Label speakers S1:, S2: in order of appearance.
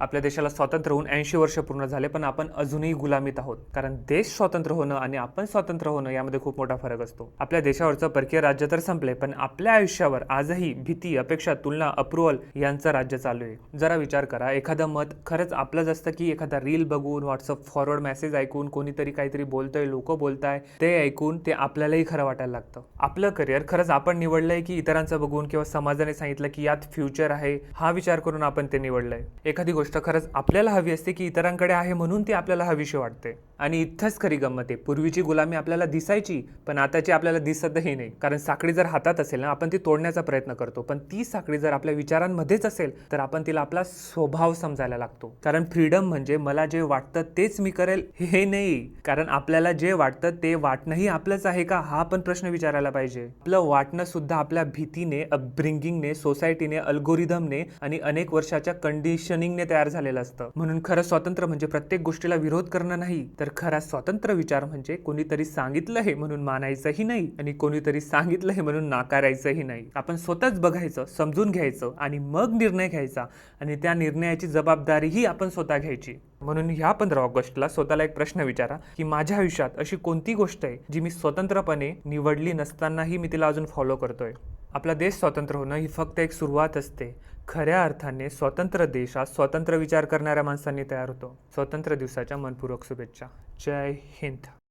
S1: आपल्या देशाला स्वातंत्र्य होऊन 80 वर्ष पूर्ण झाले, पण आपण अजूनही गुलामीत आहोत. कारण देश स्वतंत्र होणं आणि आपण स्वतंत्र होणं यामध्ये खूप मोठा फरक असतो. आपल्या देशावरचं परकीय राज्य तर संपले, पण आपल्या आयुष्यावर आजही भीती, अपेक्षा, तुलना, अप्रुव्हल यांचं राज्य चालू आहे. जरा विचार करा, एखादं मत खरंच आपलंच असतं की एखादा रील बघून, व्हॉट्सअप फॉरवर्ड मेसेज ऐकून, कोणीतरी काहीतरी बोलतंय, लोक बोलताय, ते ऐकून ते आपल्यालाही खरं वाटायला लागतं. आपलं करिअर खरंच आपण निवडलंय की इतरांचं बघून किंवा समाजाने सांगितलं की यात फ्युचर आहे, हा विचार करून आपण ते निवडलंय. एखादी गोष्ट खरंच आपल्याला हवी असते की इतरांकडे आहे म्हणून ती आपल्याला हवीशी वाटते. आणि इथंच खरी गंमत आहे. पूर्वीची गुलामी आपल्याला दिसायची, पण आताची आपल्याला दिसतही नाही. कारण साखळी जर हातात असेल ना, आपण ती तोडण्याचा प्रयत्न करतो, पण ती साखळी जर आपल्या विचारांमध्येच असेल तर आपण तिला आपला स्वभाव समजायला लागतो. कारण फ्रीडम म्हणजे मला जे वाटतं तेच मी करेल हे नाही. कारण आपल्याला जे वाटतं ते वाटणंही आपलंच आहे का, हा पण प्रश्न विचारायला पाहिजे. आपलं वाटणं सुद्धा आपल्या भीतीने, अपब्रिंगिंगने, सोसायटीने, अल्गोरिदमने आणि अनेक वर्षाच्या कंडिशनिंगने तयार झालेलं असतं. म्हणून खरं स्वातंत्र्य म्हणजे प्रत्येक गोष्टीला विरोध करणं नाही, तर खरा स्वतंत्र विचार म्हणजे कोणीतरी सांगितलं हे म्हणून मानायचंही नाही आणि कोणीतरी सांगितलं हे म्हणून नाकारायचंही नाही. आपण स्वतःच बघायचं, समजून घ्यायचं आणि मग निर्णय घ्यायचा आणि त्या निर्णयाची जबाबदारीही आपण स्वतः घ्यायची. म्हणून ह्या 15 ऑगस्टला स्वतःला एक प्रश्न विचारा की माझ्या आयुष्यात अशी कोणती गोष्ट आहे जी मी स्वतंत्रपणे निवडली नसतानाही मी तिला अजून फॉलो करतोय. आपला देश स्वतंत्र होणं ही फक्त एक सुरुवात असते. खऱ्या अर्थाने स्वतंत्र देश हा स्वतंत्र विचार करणाऱ्या माणसांनी तयार होतो. स्वतंत्र दिवसाच्या मनपूर्वक शुभेच्छा. जय हिंद.